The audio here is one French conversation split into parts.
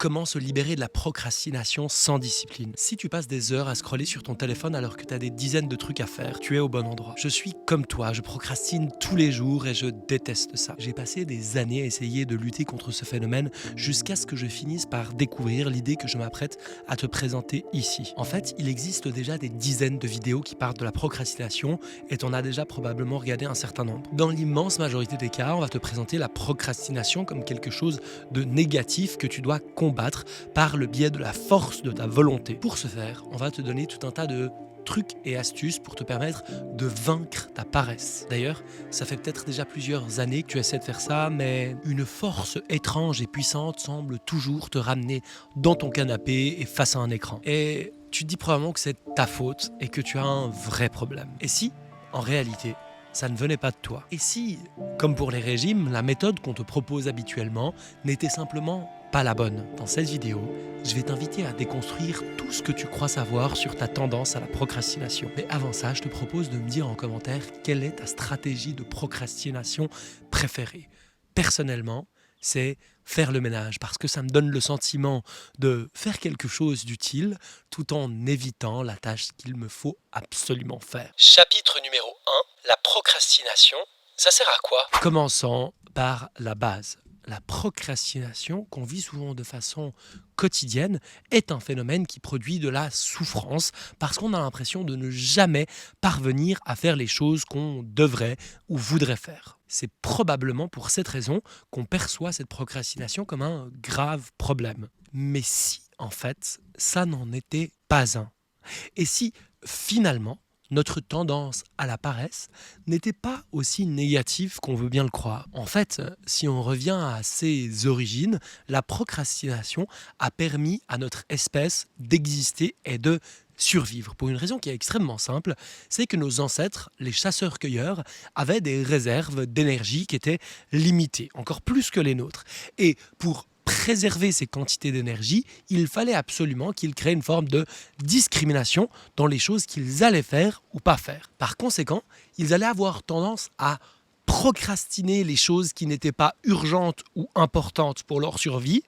Comment se libérer de la procrastination sans discipline? Si tu passes des heures à scroller sur ton téléphone alors que tu as des dizaines de trucs à faire, tu es au bon endroit. Je suis comme toi, je procrastine tous les jours et je déteste ça. J'ai passé des années à essayer de lutter contre ce phénomène jusqu'à ce que je finisse par découvrir l'idée que je m'apprête à te présenter ici. En fait, il existe déjà des dizaines de vidéos qui parlent de la procrastination et t'en as déjà probablement regardé un certain nombre. Dans l'immense majorité des cas, on va te présenter la procrastination comme quelque chose de négatif que tu dois combattre par le biais de la force de ta volonté. Pour ce faire, on va te donner tout un tas de trucs et astuces pour te permettre de vaincre ta paresse. D'ailleurs, ça fait peut-être déjà plusieurs années que tu essaies de faire ça, mais une force étrange et puissante semble toujours te ramener dans ton canapé et face à un écran. Et tu te dis probablement que c'est ta faute et que tu as un vrai problème. Et si, en réalité, ça ne venait pas de toi? Et si, comme pour les régimes, la méthode qu'on te propose habituellement n'était simplement pas la bonne? Dans cette vidéo, je vais t'inviter à déconstruire tout ce que tu crois savoir sur ta tendance à la procrastination. Mais avant ça, je te propose de me dire en commentaire quelle est ta stratégie de procrastination préférée. Personnellement, c'est faire le ménage parce que ça me donne le sentiment de faire quelque chose d'utile tout en évitant la tâche qu'il me faut absolument faire. Chapitre numéro 1, la procrastination, ça sert à quoi? Commençons par la base. La procrastination, qu'on vit souvent de façon quotidienne, est un phénomène qui produit de la souffrance parce qu'on a l'impression de ne jamais parvenir à faire les choses qu'on devrait ou voudrait faire. C'est probablement pour cette raison qu'on perçoit cette procrastination comme un grave problème. Mais si, en fait, ça n'en était pas un, et si, finalement, notre tendance à la paresse n'était pas aussi négative qu'on veut bien le croire. En fait, si on revient à ses origines, la procrastination a permis à notre espèce d'exister et de survivre. Pour une raison qui est extrêmement simple, c'est que nos ancêtres, les chasseurs-cueilleurs, avaient des réserves d'énergie qui étaient limitées, encore plus que les nôtres. Et pour préserver ces quantités d'énergie, il fallait absolument qu'ils créent une forme de discrimination dans les choses qu'ils allaient faire ou pas faire. Par conséquent, ils allaient avoir tendance à procrastiner les choses qui n'étaient pas urgentes ou importantes pour leur survie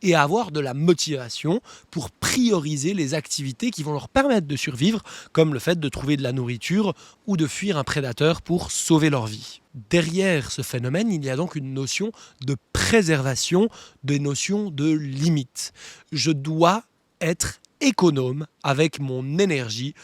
et à avoir de la motivation pour prioriser les activités qui vont leur permettre de survivre, comme le fait de trouver de la nourriture ou de fuir un prédateur pour sauver leur vie. Derrière ce phénomène, il y a donc une notion de préservation, des notions de limite. Je dois être économe avec mon énergie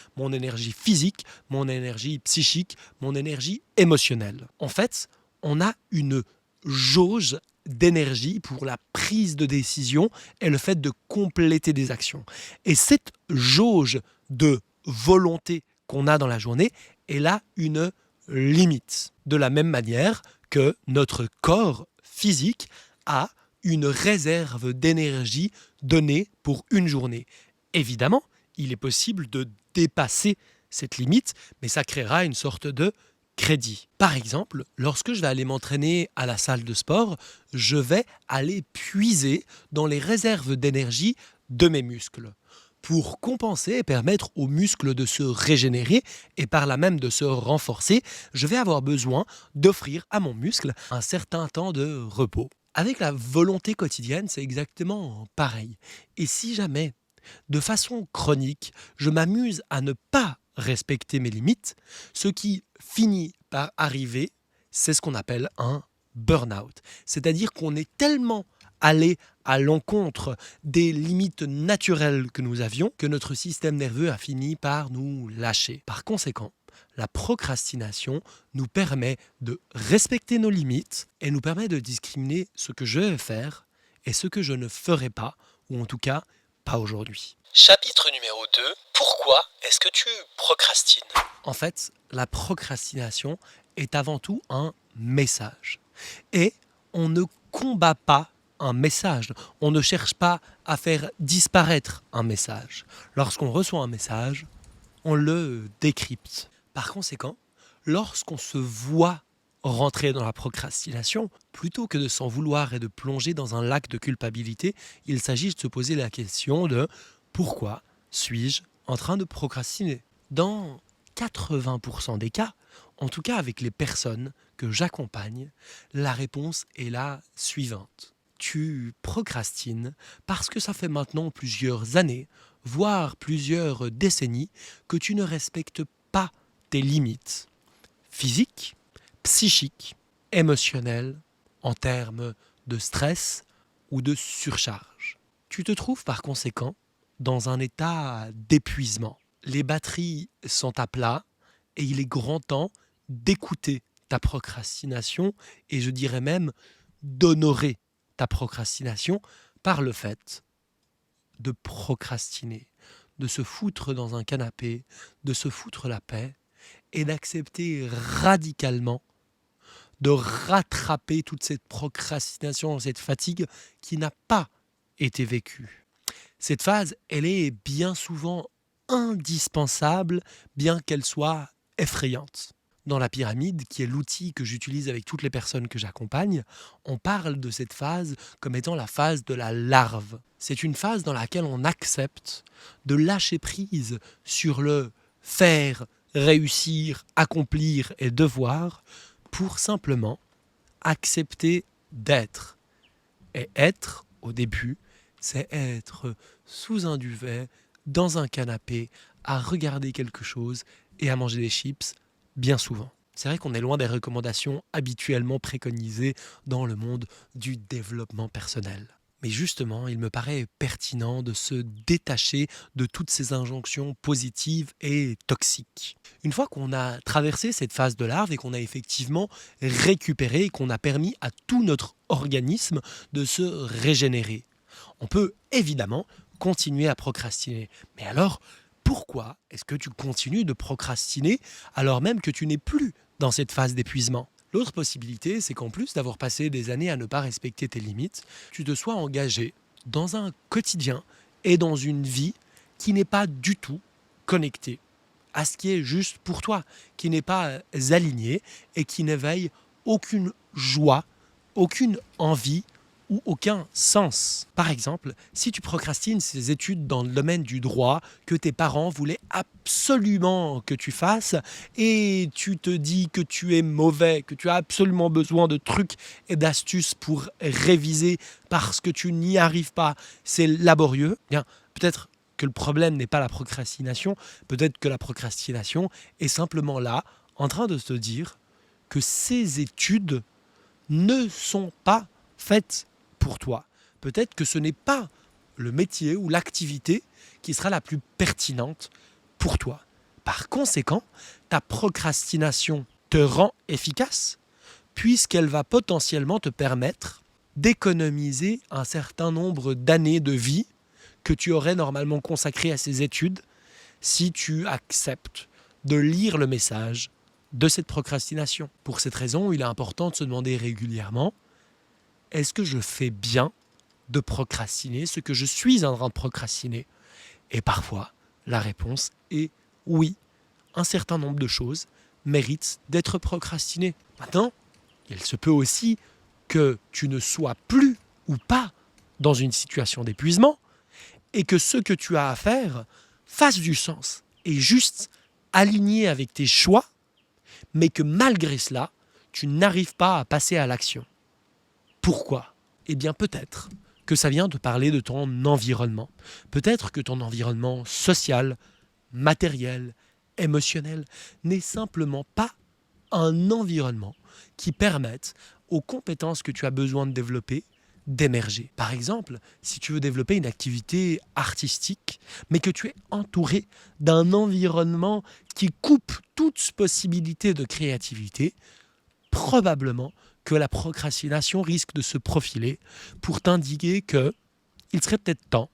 physique, mon énergie psychique, mon énergie émotionnelle. En fait, on a une jauge d'énergie pour la prise de décision et le fait de compléter des actions. Et cette jauge de volonté qu'on a dans la journée, elle a une limite. De la même manière que notre corps physique a une réserve d'énergie donnée pour une journée. Évidemment, il est possible de dépasser cette limite, mais ça créera une sorte de crédit. Par exemple, lorsque je vais aller m'entraîner à la salle de sport, je vais aller puiser dans les réserves d'énergie de mes muscles pour compenser et permettre aux muscles de se régénérer et par là même de se renforcer. Je vais avoir besoin d'offrir à mon muscle un certain temps de repos. Avec la volonté quotidienne, c'est exactement pareil. Et si jamais, de façon chronique, je m'amuse à ne pas respecter mes limites, ce qui finit par arriver, c'est ce qu'on appelle un burn-out. C'est-à-dire qu'on est tellement allé à l'encontre des limites naturelles que nous avions que notre système nerveux a fini par nous lâcher. Par conséquent, la procrastination nous permet de respecter nos limites et nous permet de discriminer ce que je vais faire et ce que je ne ferai pas, ou en tout cas pas aujourd'hui. Chapitre numéro 2. Pourquoi est-ce que tu procrastines? En fait, la procrastination est avant tout un message. Et on ne combat pas un message. On ne cherche pas à faire disparaître un message. Lorsqu'on reçoit un message, on le décrypte. Par conséquent, lorsqu'on se voit rentrer dans la procrastination, plutôt que de s'en vouloir et de plonger dans un lac de culpabilité, il s'agit de se poser la question de pourquoi suis-je en train de procrastiner? Dans 80% des cas, en tout cas avec les personnes que j'accompagne, la réponse est la suivante. tu procrastines parce que ça fait maintenant plusieurs années, voire plusieurs décennies, que tu ne respectes pas tes limites physiques, psychiques, émotionnelles, en termes de stress ou de surcharge. Tu te trouves par conséquent dans un état d'épuisement. Les batteries sont à plat et il est grand temps d'écouter ta procrastination et je dirais même d'honorer ta procrastination par le fait de procrastiner, de se foutre dans un canapé, de se foutre la paix et d'accepter radicalement de rattraper toute cette procrastination, cette fatigue qui n'a pas été vécue. Cette phase, elle est bien souvent indispensable, bien qu'elle soit effrayante. Dans la pyramide, qui est l'outil que j'utilise avec toutes les personnes que j'accompagne, on parle de cette phase comme étant la phase de la larve. C'est une phase dans laquelle on accepte de lâcher prise sur le faire, réussir, accomplir et devoir pour simplement accepter d'être. Et être, au début, c'est être sous un duvet, dans un canapé, à regarder quelque chose et à manger des chips, bien souvent. C'est vrai qu'on est loin des recommandations habituellement préconisées dans le monde du développement personnel. Mais justement, il me paraît pertinent de se détacher de toutes ces injonctions positives et toxiques. Une fois qu'on a traversé cette phase de larve et qu'on a effectivement récupéré et qu'on a permis à tout notre organisme de se régénérer, on peut évidemment continuer à procrastiner. Mais alors, pourquoi est-ce que tu continues de procrastiner alors même que tu n'es plus dans cette phase d'épuisement ? L'autre possibilité, c'est qu'en plus d'avoir passé des années à ne pas respecter tes limites, tu te sois engagé dans un quotidien et dans une vie qui n'est pas du tout connectée à ce qui est juste pour toi, qui n'est pas aligné et qui n'éveille aucune joie, aucune envie ou aucun sens. Par exemple, si tu procrastines ces études dans le domaine du droit que tes parents voulaient absolument que tu fasses et tu te dis que tu es mauvais, que tu as absolument besoin de trucs et d'astuces pour réviser parce que tu n'y arrives pas, c'est laborieux, bien peut-être que le problème n'est pas la procrastination, peut-être que la procrastination est simplement là en train de te dire que ces études ne sont pas faites pour toi. Peut-être que ce n'est pas le métier ou l'activité qui sera la plus pertinente pour toi. Par conséquent, ta procrastination te rend efficace puisqu'elle va potentiellement te permettre d'économiser un certain nombre d'années de vie que tu aurais normalement consacrées à ces études si tu acceptes de lire le message de cette procrastination. Pour cette raison, il est important de se demander régulièrement: est-ce que je fais bien de procrastiner ce que je suis en train de procrastiner ? Et parfois, la réponse est oui. Un certain nombre de choses méritent d'être procrastinées. Maintenant, il se peut aussi que tu ne sois plus ou pas dans une situation d'épuisement et que ce que tu as à faire fasse du sens et juste aligné avec tes choix, mais que malgré cela, tu n'arrives pas à passer à l'action. Pourquoi ? Eh bien peut-être que ça vient de parler de ton environnement. Peut-être que ton environnement social, matériel, émotionnel n'est simplement pas un environnement qui permette aux compétences que tu as besoin de développer d'émerger. Par exemple, si tu veux développer une activité artistique, mais que tu es entouré d'un environnement qui coupe toute possibilité de créativité, probablement que la procrastination risque de se profiler pour t'indiquer qu'il serait peut-être temps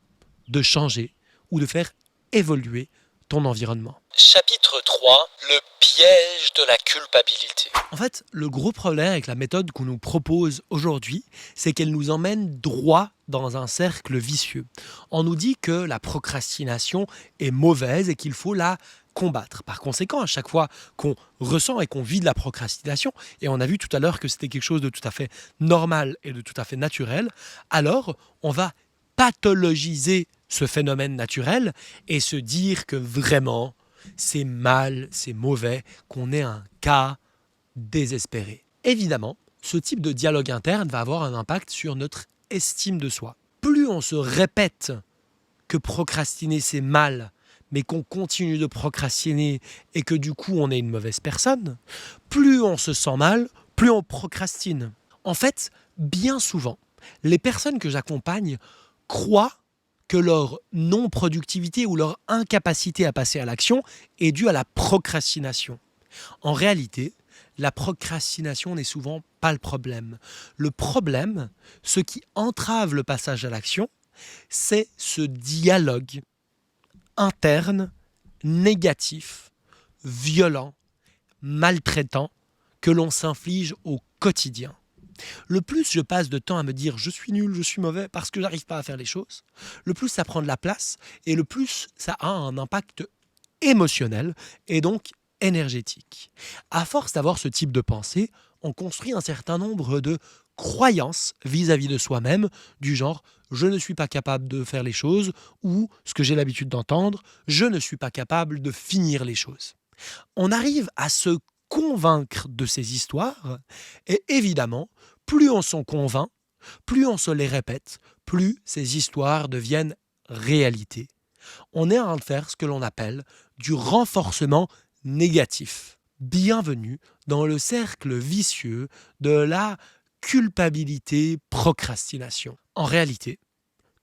de changer ou de faire évoluer ton environnement. Chapitre 3, le piège de la culpabilité. En fait, le gros problème avec la méthode qu'on nous propose aujourd'hui, c'est qu'elle nous emmène droit dans un cercle vicieux. On nous dit que la procrastination est mauvaise et qu'il faut la combattre. Par conséquent, à chaque fois qu'on ressent et qu'on vit de la procrastination, et on a vu tout à l'heure que c'était quelque chose de tout à fait normal et de tout à fait naturel, alors on va pathologiser ce phénomène naturel et se dire que vraiment c'est mal, c'est mauvais, qu'on est un cas désespéré. Évidemment, ce type de dialogue interne va avoir un impact sur notre estime de soi. Plus on se répète que procrastiner c'est mal, mais qu'on continue de procrastiner et que du coup on est une mauvaise personne, plus on se sent mal, plus on procrastine. En fait, bien souvent, les personnes que j'accompagne croient que leur non-productivité ou leur incapacité à passer à l'action est due à la procrastination. En réalité, la procrastination n'est souvent pas le problème. Le problème, ce qui entrave le passage à l'action, c'est ce dialogue interne, négatif, violent, maltraitant que l'on s'inflige au quotidien. Le plus je passe de temps à me dire je suis nul, je suis mauvais parce que j'arrive pas à faire les choses, le plus ça prend de la place et le plus ça a un impact émotionnel et donc énergétique. À force d'avoir ce type de pensée, on construit un certain nombre de croyances vis-à-vis de soi-même, du genre je ne suis pas capable de faire les choses ou ce que j'ai l'habitude d'entendre, je ne suis pas capable de finir les choses. On arrive à se convaincre de ces histoires et évidemment, plus on s'en convainc, plus on se les répète, plus ces histoires deviennent réalité. On est en train de faire ce que l'on appelle du renforcement négatif. Bienvenue dans le cercle vicieux de la culpabilité-procrastination. En réalité,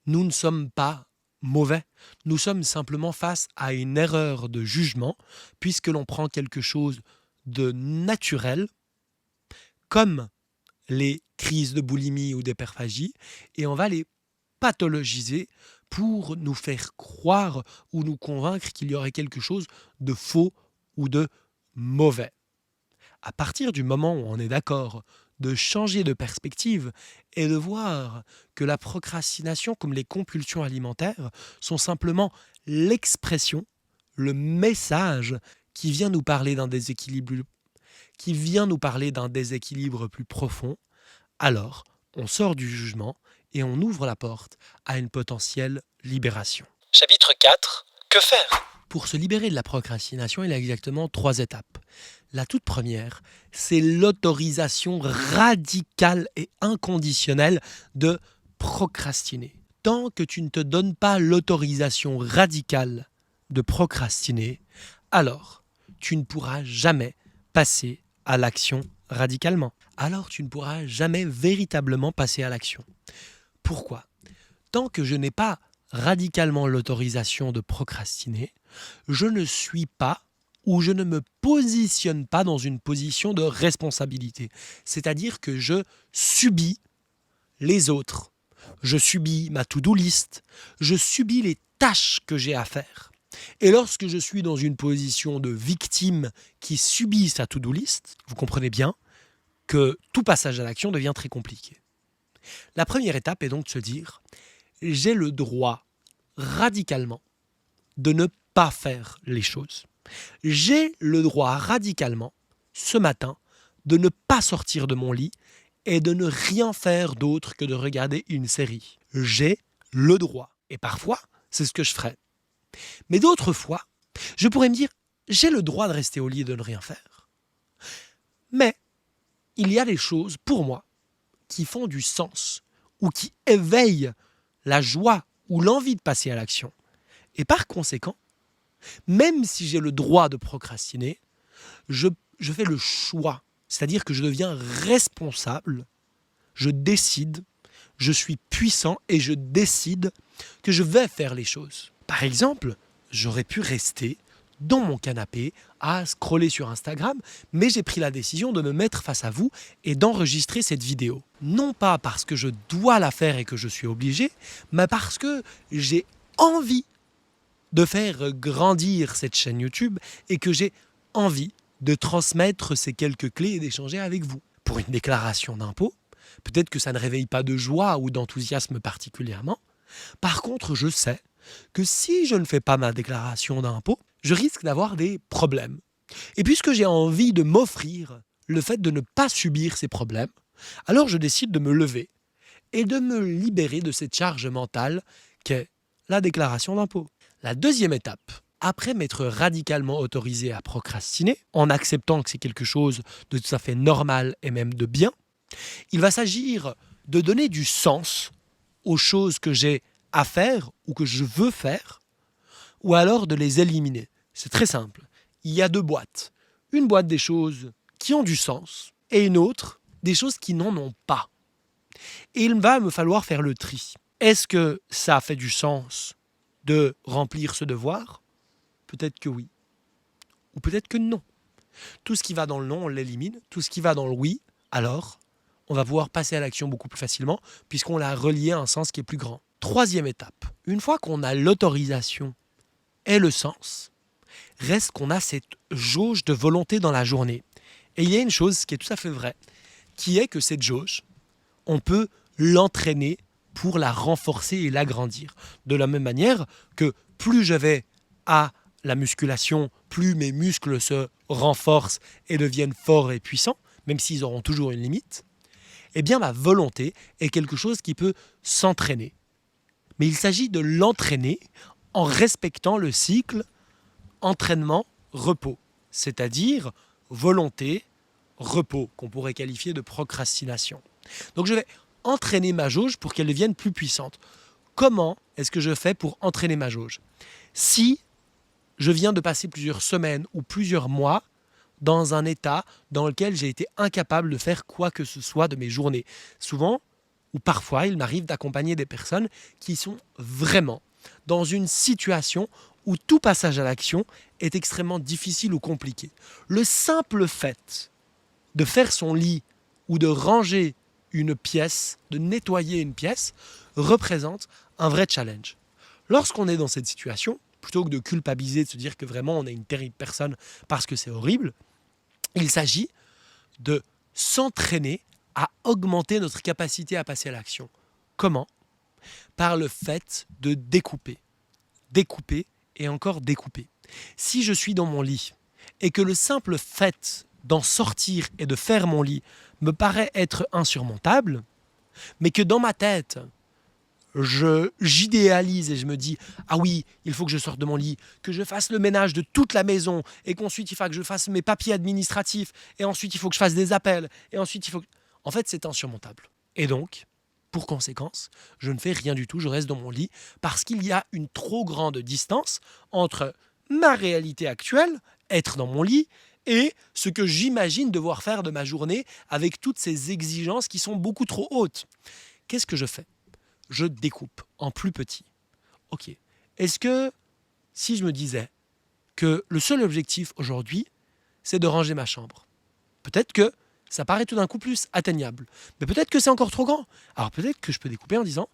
nous ne sommes pas mauvais. Nous sommes simplement face à une erreur de jugement puisque l'on prend quelque chose de naturel comme les crises de boulimie ou d'hyperphagie et on va les pathologiser pour nous faire croire ou nous convaincre qu'il y aurait quelque chose de faux ou de mauvais. À partir du moment où on est d'accord de changer de perspective et de voir que la procrastination comme les compulsions alimentaires sont simplement l'expression, le message qui vient nous parler d'un déséquilibre, plus profond, alors on sort du jugement et on ouvre la porte à une potentielle libération. Chapitre 4. Que faire ? Pour se libérer de la procrastination, il y a exactement 3 étapes. La toute première, c'est l'autorisation radicale et inconditionnelle de procrastiner. Tant que tu ne te donnes pas l'autorisation radicale de procrastiner, alors tu ne pourras jamais passer à l'action radicalement. Alors tu ne pourras jamais véritablement passer à l'action. Pourquoi ? Tant que je n'ai pas radicalement l'autorisation de procrastiner, je ne suis pas ou je ne me positionne pas dans une position de responsabilité. C'est-à-dire que je subis les autres. Je subis ma to-do list. Je subis les tâches que j'ai à faire. Et lorsque je suis dans une position de victime qui subit sa to-do list, vous comprenez bien que tout passage à l'action devient très compliqué. La première étape est donc de se dire « j'ai le droit radicalement de ne pas faire les choses. J'ai le droit radicalement, ce matin, de ne pas sortir de mon lit et de ne rien faire d'autre que de regarder une série. J'ai le droit. Et parfois, c'est ce que je ferai. Mais d'autres fois, je pourrais me dire « j'ai le droit de rester au lit et de ne rien faire. » Mais il y a des choses, pour moi, qui font du sens ou qui éveillent la joie ou l'envie de passer à l'action. Et par conséquent, même si j'ai le droit de procrastiner, je fais le choix. C'est-à-dire que je deviens responsable, je décide, je suis puissant et je décide que je vais faire les choses. Par exemple, j'aurais pu rester dans mon canapé à scroller sur Instagram, mais j'ai pris la décision de me mettre face à vous et d'enregistrer cette vidéo. Non pas parce que je dois la faire et que je suis obligé, mais parce que j'ai envie de faire grandir cette chaîne YouTube et que j'ai envie de transmettre ces quelques clés et d'échanger avec vous. Pour une déclaration d'impôt, peut-être que ça ne réveille pas de joie ou d'enthousiasme particulièrement. Par contre, je sais que si je ne fais pas ma déclaration d'impôt, je risque d'avoir des problèmes. Et puisque j'ai envie de m'offrir le fait de ne pas subir ces problèmes, alors je décide de me lever et de me libérer de cette charge mentale qu'est la déclaration d'impôt. La deuxième étape, après m'être radicalement autorisé à procrastiner, en acceptant que c'est quelque chose de tout à fait normal et même de bien, il va s'agir de donner du sens aux choses que j'ai à faire ou que je veux faire, ou alors de les éliminer. C'est très simple. Il y a 2 boîtes. Une boîte des choses qui ont du sens et une autre des choses qui n'en ont pas. Et il va me falloir faire le tri. Est-ce que ça fait du sens de remplir ce devoir ? Peut-être que oui. Ou peut-être que non. Tout ce qui va dans le non, on l'élimine. Tout ce qui va dans le oui, alors, on va pouvoir passer à l'action beaucoup plus facilement puisqu'on l'a relié à un sens qui est plus grand. 3e étape. Une fois qu'on a l'autorisation et le sens, reste qu'on a cette jauge de volonté dans la journée. Et il y a une chose qui est tout à fait vraie, qui est que cette jauge, on peut l'entraîner pour la renforcer et l'agrandir. De la même manière que plus je vais à la musculation, plus mes muscles se renforcent et deviennent forts et puissants, même s'ils auront toujours une limite, eh bien ma volonté est quelque chose qui peut s'entraîner. Mais il s'agit de l'entraîner en respectant le cycle entraînement-repos, c'est-à-dire volonté, repos, qu'on pourrait qualifier de procrastination. Donc je vais entraîner ma jauge pour qu'elle devienne plus puissante. Comment est-ce que je fais pour entraîner ma jauge ? Si je viens de passer plusieurs semaines ou plusieurs mois dans un état dans lequel j'ai été incapable de faire quoi que ce soit de mes journées. Souvent, ou parfois, il m'arrive d'accompagner des personnes qui sont vraiment dans une situation où tout passage à l'action est extrêmement difficile ou compliqué. Le simple fait de faire son lit ou de ranger une pièce, de nettoyer une pièce, représente un vrai challenge. Lorsqu'on est dans cette situation, plutôt que de culpabiliser, de se dire que vraiment on est une terrible personne parce que c'est horrible, il s'agit de s'entraîner à augmenter notre capacité à passer à l'action. Comment ? Par le fait de découper. Découper et encore découper. Si je suis dans mon lit et que le simple fait d'en sortir et de faire mon lit me paraît être insurmontable, mais que dans ma tête, j'idéalise et je me dis « Ah oui, il faut que je sorte de mon lit, que je fasse le ménage de toute la maison et qu'ensuite il faut que je fasse mes papiers administratifs et ensuite il faut que je fasse des appels et ensuite il faut que... » En fait, c'est insurmontable. Et donc, pour conséquence, je ne fais rien du tout, je reste dans mon lit parce qu'il y a une trop grande distance entre ma réalité actuelle, être dans mon lit, et ce que j'imagine devoir faire de ma journée avec toutes ces exigences qui sont beaucoup trop hautes. Qu'est-ce que je fais ? Je découpe en plus petit. Ok. Est-ce que si je me disais que le seul objectif aujourd'hui, c'est de ranger ma chambre, peut-être que ça paraît tout d'un coup plus atteignable. Mais peut-être que c'est encore trop grand. Alors peut-être que je peux découper en disant,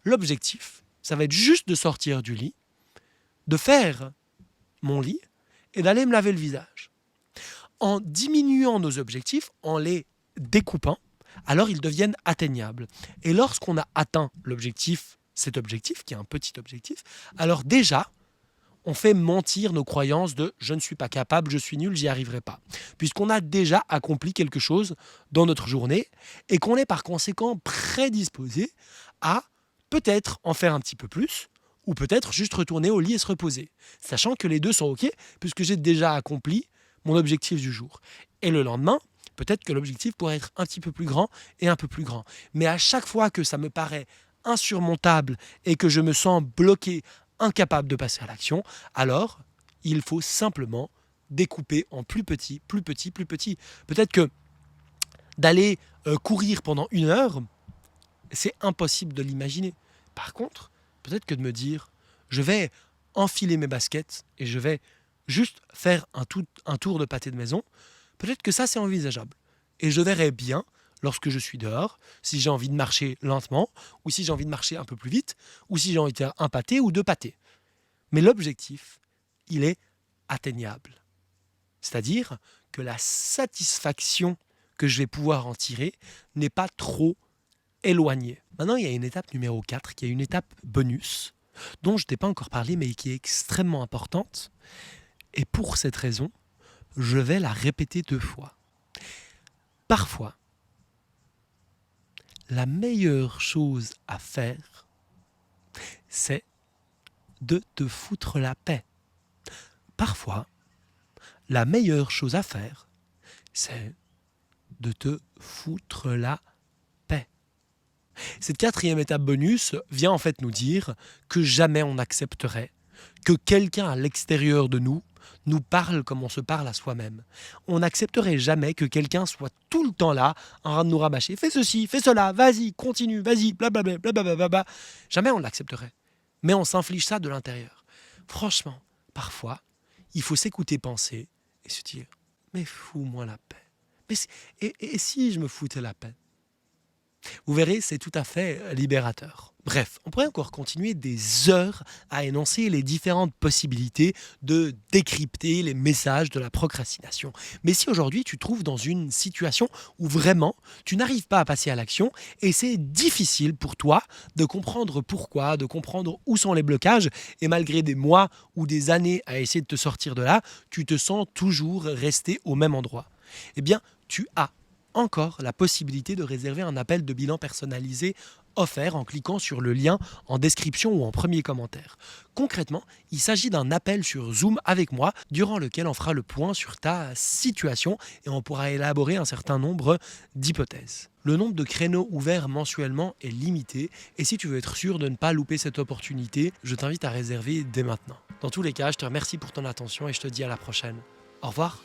l'objectif, ça va être juste de sortir du lit, de faire mon lit et d'aller me laver le visage. En diminuant nos objectifs, en les découpant, alors ils deviennent atteignables. Et lorsqu'on a atteint l'objectif, cet objectif, qui est un petit objectif, alors déjà, on fait mentir nos croyances de « je ne suis pas capable, je suis nul, j'y arriverai pas ». Puisqu'on a déjà accompli quelque chose dans notre journée et qu'on est par conséquent prédisposé à peut-être en faire un petit peu plus ou peut-être juste retourner au lit et se reposer. Sachant que les deux sont OK puisque j'ai déjà accompli mon objectif du jour. Et le lendemain, peut-être que l'objectif pourrait être un petit peu plus grand et un peu plus grand. Mais à chaque fois que ça me paraît insurmontable et que je me sens bloqué, incapable de passer à l'action, alors il faut simplement découper en plus petit, plus petit, plus petit. Peut-être que d'aller courir pendant 1 heure, c'est impossible de l'imaginer. Par contre, peut-être que de me dire, je vais enfiler mes baskets et je vais juste faire un tour de pâté de maison, peut-être que ça c'est envisageable. Et je verrai bien, lorsque je suis dehors, si j'ai envie de marcher lentement, ou si j'ai envie de marcher un peu plus vite, ou si j'ai envie de faire 1 pâté ou 2 pâtés. Mais l'objectif, il est atteignable. C'est-à-dire que la satisfaction que je vais pouvoir en tirer n'est pas trop éloignée. Maintenant, il y a une étape numéro 4, qui est une étape bonus, dont je n'ai pas encore parlé, mais qui est extrêmement importante. Et pour cette raison, je vais la répéter 2 fois. Parfois, la meilleure chose à faire, c'est de te foutre la paix. Parfois, la meilleure chose à faire, c'est de te foutre la paix. Cette quatrième étape bonus vient en fait nous dire que jamais on accepterait que quelqu'un à l'extérieur de nous parle comme on se parle à soi-même. On n'accepterait jamais que quelqu'un soit tout le temps là, en train de nous rabâcher. Fais ceci, fais cela, vas-y, continue, vas-y, blablabla, blablabla. Jamais on l'accepterait. Mais on s'inflige ça de l'intérieur. Franchement, parfois, il faut s'écouter penser et se dire « Mais fous-moi la paix. Et si je me foutais la paix ?» Vous verrez, c'est tout à fait libérateur. Bref, on pourrait encore continuer des heures à énoncer les différentes possibilités de décrypter les messages de la procrastination. Mais si aujourd'hui tu te trouves dans une situation où vraiment tu n'arrives pas à passer à l'action et c'est difficile pour toi de comprendre pourquoi, de comprendre où sont les blocages et malgré des mois ou des années à essayer de te sortir de là, tu te sens toujours rester au même endroit. Eh bien, tu as encore la possibilité de réserver un appel de bilan personnalisé offert en cliquant sur le lien en description ou en premier commentaire. Concrètement, il s'agit d'un appel sur Zoom avec moi durant lequel on fera le point sur ta situation et on pourra élaborer un certain nombre d'hypothèses. Le nombre de créneaux ouverts mensuellement est limité et si tu veux être sûr de ne pas louper cette opportunité, je t'invite à réserver dès maintenant. Dans tous les cas, je te remercie pour ton attention et je te dis à la prochaine. Au revoir.